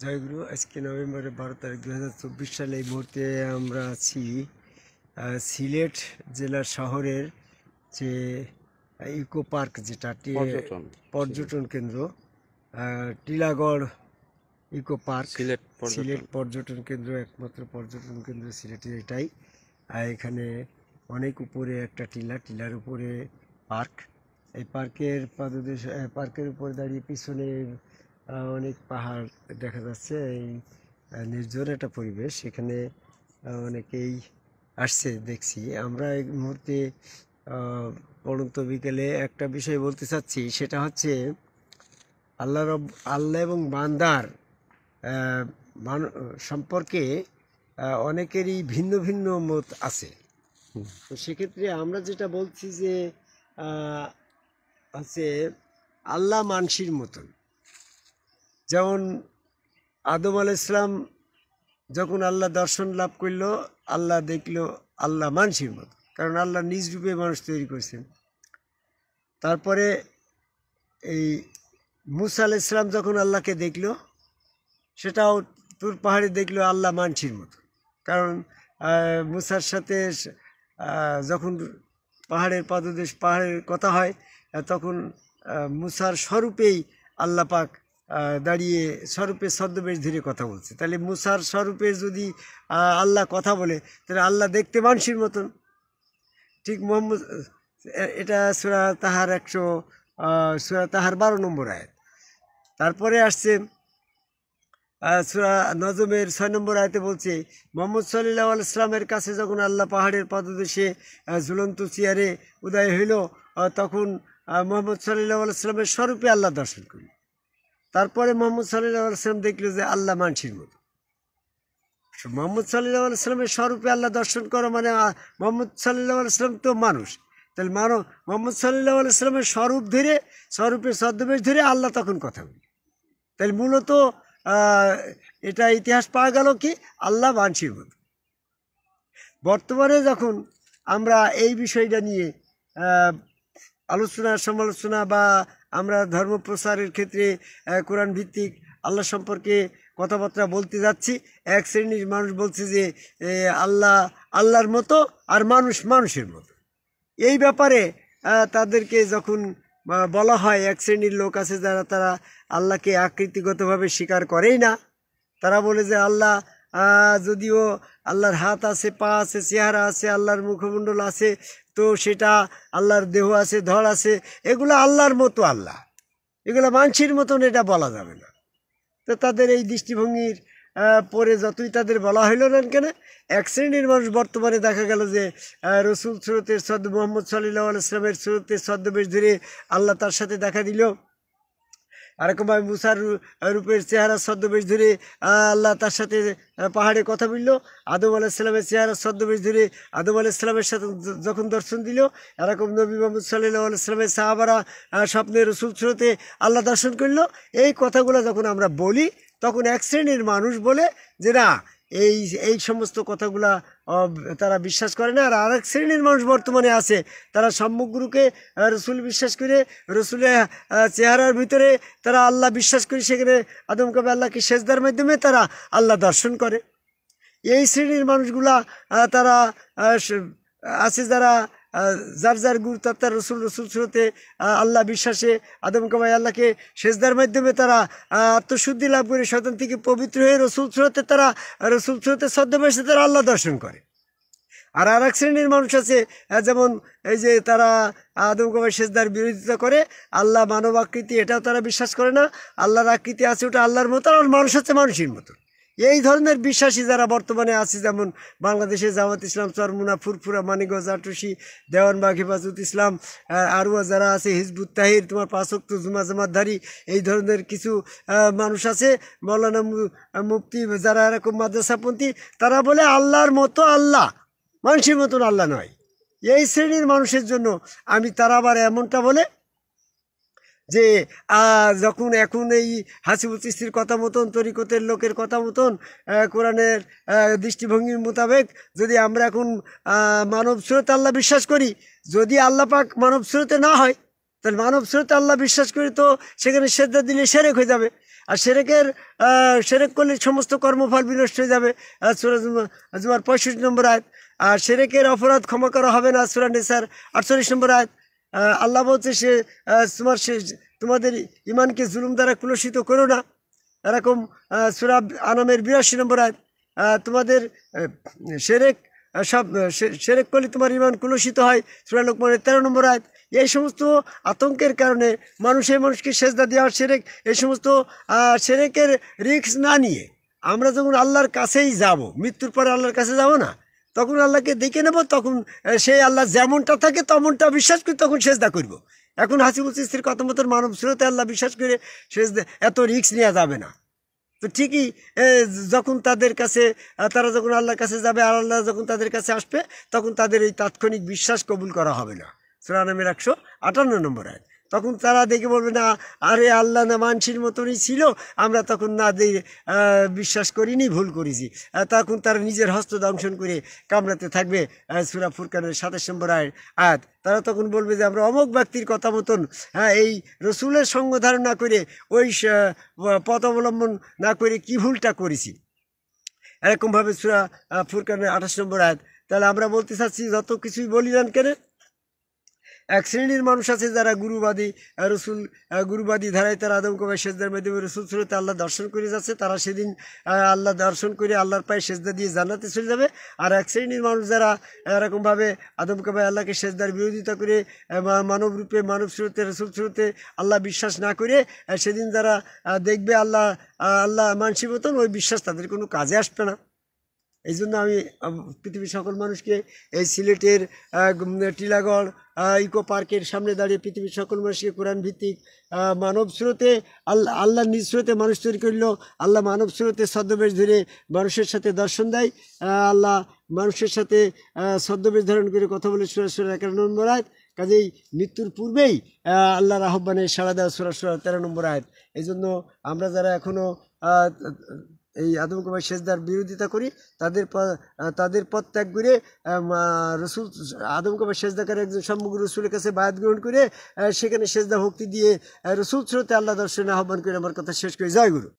জয়গুরু। আজকে নভেম্বরের 12 তারিখ 2024 সালে এই মুহূর্তে আমরা আছি সিলেট জেলার শহরের যে ইকো পার্ক, যেটা পর্যটন কেন্দ্র, টিলাগড় ইকো পার্ক। সিলেট পর্যটন কেন্দ্র, একমাত্র পর্যটন কেন্দ্র সিলেটে এটাই। এখানে অনেক উপরে একটা টিলার উপরে পার্ক। এই পার্কের পাদদেশ, পার্কের উপরে দাঁড়িয়ে পিছনে অনেক পাহাড় দেখা যাচ্ছে। এই নির্জন একটা পরিবেশ, এখানে অনেকেই আসছে দেখছি আমরা এই মুহূর্তে। পড়ন্ত বিকেলে একটা বিষয় বলতে চাচ্ছি, সেটা হচ্ছে আল্লাহ এবং বান্দার সম্পর্কে অনেকেরই ভিন্ন ভিন্ন মত আছে। তো সেক্ষেত্রে আমরা যেটা বলছি যে হচ্ছে আল্লাহ মানসির মতন। যেমন আদম আলাইহিস সালাম যখন আল্লাহ দর্শন লাভ করলো, আল্লাহ দেখলো আল্লাহ মানসির মতো, কারণ আল্লাহ নিজ রূপে মানুষ তৈরি করেছেন। তারপরে এই মুসা আলাইহিস সালাম যখন আল্লাহকে দেখলো, সেটাও তুর পাহাড়ে দেখলো আল্লাহ মানসির মতো, কারণ মুসার সাথে যখন পাহাড়ের পাদদেশ, পাহাড়ের কথা হয়, তখন মুসার স্বরূপেই আল্লাহ পাক দাঁড়িয়ে স্বরূপের ছদ্মবেশ ধরে কথা বলছে। তাহলে মুসার স্বরূপে যদি আল্লাহ কথা বলে, তাহলে আল্লাহ দেখতে মানুষের মতন। ঠিক মোহাম্মদ, এটা সূরা তাহার 12 নম্বর আয়াত। তারপরে আসছে সূরা নজমের 6 নম্বর আয়াতে বলছে, মুহাম্মদ সাল্লাল্লাহু আলাইহি ওয়াসাল্লামের কাছে যখন আল্লাহ পাহাড়ের পাদদেশে ঝুলন্ত চেয়ারে উদয় হইল, তখন মুহাম্মদ সাল্লাল্লাহু আলাইহি ওয়াসাল্লামের স্বরূপে আল্লাহ দর্শন করল। তারপরে মুহাম্মদ সাল্লাল্লাহু আলাইহি ওয়াসাল্লাম দেখলো যে আল্লাহ মানসির মতো। মুহাম্মদ সাল্লাল্লাহু আলাইহি ওয়াসাল্লামের স্বরূপে আল্লাহ দর্শন করা মানে মুহাম্মদ সাল্লাল্লাহু আলাইহি ওয়াসাল্লাম তো মানুষ, তাহলে মুহাম্মদ সাল্লাল্লাহু আলাইহি ওয়াসাল্লামের স্বরূপ ধরে, স্বরূপের ছদ্মবেশ ধরে আল্লাহ তখন কথা বলে। তাহলে মূলত এটা ইতিহাস পাওয়া গেল কি আল্লাহ মানসির মতো। বর্তমানে যখন আমরা এই বিষয়টা নিয়ে আলোচনা সমালোচনা বা আমরা ধর্ম প্রচারের ক্ষেত্রে কোরআন ভিত্তিক আল্লাহ সম্পর্কে কথাবার্তা বলতে যাচ্ছি, এক শ্রেণীর মানুষ বলছে যে আল্লাহ আল্লাহর মতো আর মানুষ মানুষের মতো। এই ব্যাপারে তাদেরকে যখন বলা হয়, এক শ্রেণীর লোক আছে যারা তারা আল্লাহকে আকৃতিগতভাবে স্বীকার করেই না। তারা বলে যে আল্লাহ যদিও আল্লাহর হাত আছে, পা আছে, চেহারা আছে, আল্লাহর মুখমণ্ডল আছে, তো সেটা আল্লাহর দেহ আছে, ধড় আছে, এগুলো আল্লাহর মতো আল্লাহ, এগুলো মানুষের মতন এটা বলা যাবে না। তো তাদের এই দৃষ্টিভঙ্গির পরে যতই তাদের বলা হইল না কেন, এক শ্রেণীর মানুষ বর্তমানে দেখা গেল যে রসুল সুরতের মুহাম্মদ সাল্লাল্লাহু আলাইহি ওয়াসাল্লামের সুরতের ছদ্মবেশ ধরে আল্লাহ তার সাথে দেখা দিল। আরেকমভাবে মুসার রূপের চেহারা ছদ্মবেশ ধরে আল্লাহ তার সাথে পাহাড়ে কথা বলল। আদম আলাইহিস সালামের চেহারা ছদ্মবেশ ধরে আদম আলাইহিস সালামের সাথে যখন দর্শন দিল, এরকম নবী মুহাম্মদ সাল্লাল্লাহু আলাইহি ওয়াসাল্লামের সাহাবারা স্বপ্নে রসুল সুরতে আল্লাহ দর্শন করল। এই কথাগুলো যখন আমরা বলি, তখন এক শ্রেণীর মানুষ বলে যে না, এই সমস্ত কথাগুলা তারা বিশ্বাস করে না। আর আরেক শ্রেণীর মানুষ বর্তমানে আছে, তারা সমগ্রকে রসুল বিশ্বাস করে, রসুলের চেহারার ভিতরে তারা আল্লাহ বিশ্বাস করে, সেখানে আদম কবে আল্লাহকে সেজদার মাধ্যমে তারা আল্লাহ দর্শন করে। এই শ্রেণীর মানুষগুলা তারা আছে যারা যার যার গুরু তার রসুল সুরতে আল্লাহ বিশ্বাসে আদম কবাই আল্লাহকে সেজদার মাধ্যমে তারা আত্মশুদ্ধি লাভ করে শয়তান থেকে পবিত্র হয়ে রসুল সুরতে তারা রসুল সুরতে ছদ্মবেশে তারা আল্লাহ দর্শন করে। আর এক শ্রেণীর মানুষ আছে, যেমন এই যে তারা আদম কবাই সেজদার বিরোধিতা করে, আল্লাহ মানব আকৃতি এটাও তারা বিশ্বাস করে না, আল্লাহর আকৃতি আছে ওটা আল্লাহর মতো, আর মানুষ হচ্ছে মানুষের মতো। এই ধরনের বিশ্বাসী যারা বর্তমানে আছে, যেমন বাংলাদেশে জামাত ইসলাম, চরমুনা, ফুরফুরা, মানিকগঞ্জ, আটুসি, দেওয়ানবাগ, হেফাজত ইসলাম, আরও যারা আছে হিজবুত তাহির, তোমার 5 ওয়াক্ত জুমা জামাতধারী, এই ধরনের কিছু মানুষ আছে, মৌলানা মুফতি যারা এরকম মাদ্রাসাপন্থী, তারা বলে আল্লাহর মতো আল্লাহ, মানুষের মতন আল্লাহ নয়। এই শ্রেণীর মানুষের জন্য তারা আবার এমনটা বলে যে যখন এখন এই হাসিবুল চিশতির কথা মতন, তরিকতের লোকের কথা মতন, কোরআনের দৃষ্টিভঙ্গির মোতাবেক যদি আমরা এখন মানব সুরতে আল্লাহ বিশ্বাস করি, যদি আল্লাহ পাক মানব সুরতে না হয়, তাহলে মানব সুরতে আল্লাহ বিশ্বাস করি, তো সেখানে সেজদা দিলে শিরক হয়ে যাবে। আর সেরেক করলে সমস্ত কর্মফল বিনষ্ট হয়ে যাবে, সূরা জুমার 65 নম্বর আয়াত। আর সেরেকের অপরাধ ক্ষমা করা হবে না, সূরা নিসার 48 নম্বর আয়াত। আল্লাহ বলছে তোমাদের ইমানকে জুলুম দ্বারা কুলসিত করো না, এরকম সূরা আনামের 82 নম্বর আয়াত। তোমাদের সেরেক করলে তোমার ইমান কুলসিত হয়, সূরা লোকমানের 13 নম্বর আয়াত। এই সমস্ত আতঙ্কের কারণে মানুষকে সেজদা দেওয়ার এই সমস্ত সেরেকের রিস্ক না নিয়ে আমরা যখন আল্লাহর কাছেই যাব, মৃত্যুর পরে আল্লাহর কাছে যাব না, তখন আল্লাহকে দেখে নেব, তখন সেই আল্লাহ যেমনটা থাকে তেমনটা বিশ্বাস করি, তখন সেজদা করব। এখন হাসিবুল চিশতির কথা মতন মানব স্রোতে আল্লাহ বিশ্বাস করে এত রিস্ক নেওয়া যাবে না। তো ঠিকই যখন তাদের কাছে তারা যখন আল্লাহর কাছে যাবে আর আল্লাহ যখন তাদের কাছে আসবে, তখন তাদের এই তাৎক্ষণিক বিশ্বাস কবুল করা হবে না, সূরা আনামের 158 নম্বর আয়াত। তখন তারা দেখে বলবে না, আরে আল্লাহ না মানসির মতনই ছিল, আমরা তখন না দিয়ে বিশ্বাস করিনি, ভুল করেছি। তখন তারা নিজের হস্ত দংশন করে কামড়াতে থাকবে, সূরা ফুরকানের 27 নম্বর আয়াত। তারা তখন বলবে যে আমরা অমুক ব্যক্তির কথা মতন এই রসুলের সঙ্গ ধারণ না করে, ওই পথ অবলম্বন না করে কি ভুলটা করেছি, এরকমভাবে সূরা ফুরকানের 28 নম্বর আয়াত। তাহলে আমরা বলতে চাচ্ছি, যত কিছুই বলি না কেন, এক শ্রেণীর মানুষ আছে যারা গুরুবাদী ধারায় তারা আদম কবে সেজদার মাধ্যমে রসুল সুরতে আল্লাহ দর্শন করে যাচ্ছে, তারা সেদিন আল্লাহ দর্শন করে আল্লাহর পায়ে সেজদা দিয়ে জান্নাতে চলে যাবে। আর এক শ্রেণীর মানুষ যারা এরকমভাবে আদম কবে আল্লাহকে সেজদার বিরোধিতা করে মানবরূপে মানব স্রোতে রসুল স্রোতে আল্লাহ বিশ্বাস না করে, সেদিন যারা দেখবে আল্লাহ মানসি মতন, ওই বিশ্বাস তাদের কোনো কাজে আসবে না। এই জন্য আমি পৃথিবীর সকল মানুষকে এই সিলেটের টিলাগড় ইকো পার্কের সামনে দাঁড়িয়ে পৃথিবীর সকল মানুষকে কোরআন ভিত্তিক মানব স্রোতে আল্লাহ নিজ স্রোতে মানুষ তৈরি করলো, আল্লাহ মানব স্রোতে ছদ্মবেশ ধরে মানুষের সাথে দর্শন দেয়, আল্লাহ মানুষের সাথে ছদ্মবেশ ধারণ করে কথা বলে সূরা 51 নম্বর আয়াত। কাজেই মৃত্যুর পূর্বেই আল্লাহর আহ্বানে সাড়া দেওয়া সূরা 13 নম্বর আয়াত। এই জন্য আমরা যারা এখনও এই আদম কবে সেজদার বিরোধিতা করি, তাদের পথ ত্যাগ করে রসুল আদম কবে সেজদাকারী একজন সম্মুখ রসুলের কাছে বায়াত গ্রহণ করে সেখানে সেজদা ভক্তি দিয়ে রসুল স্রোতে আল্লাহ দর্শনে আহ্বান করে আমার কথা শেষ করি। জয় গুরু।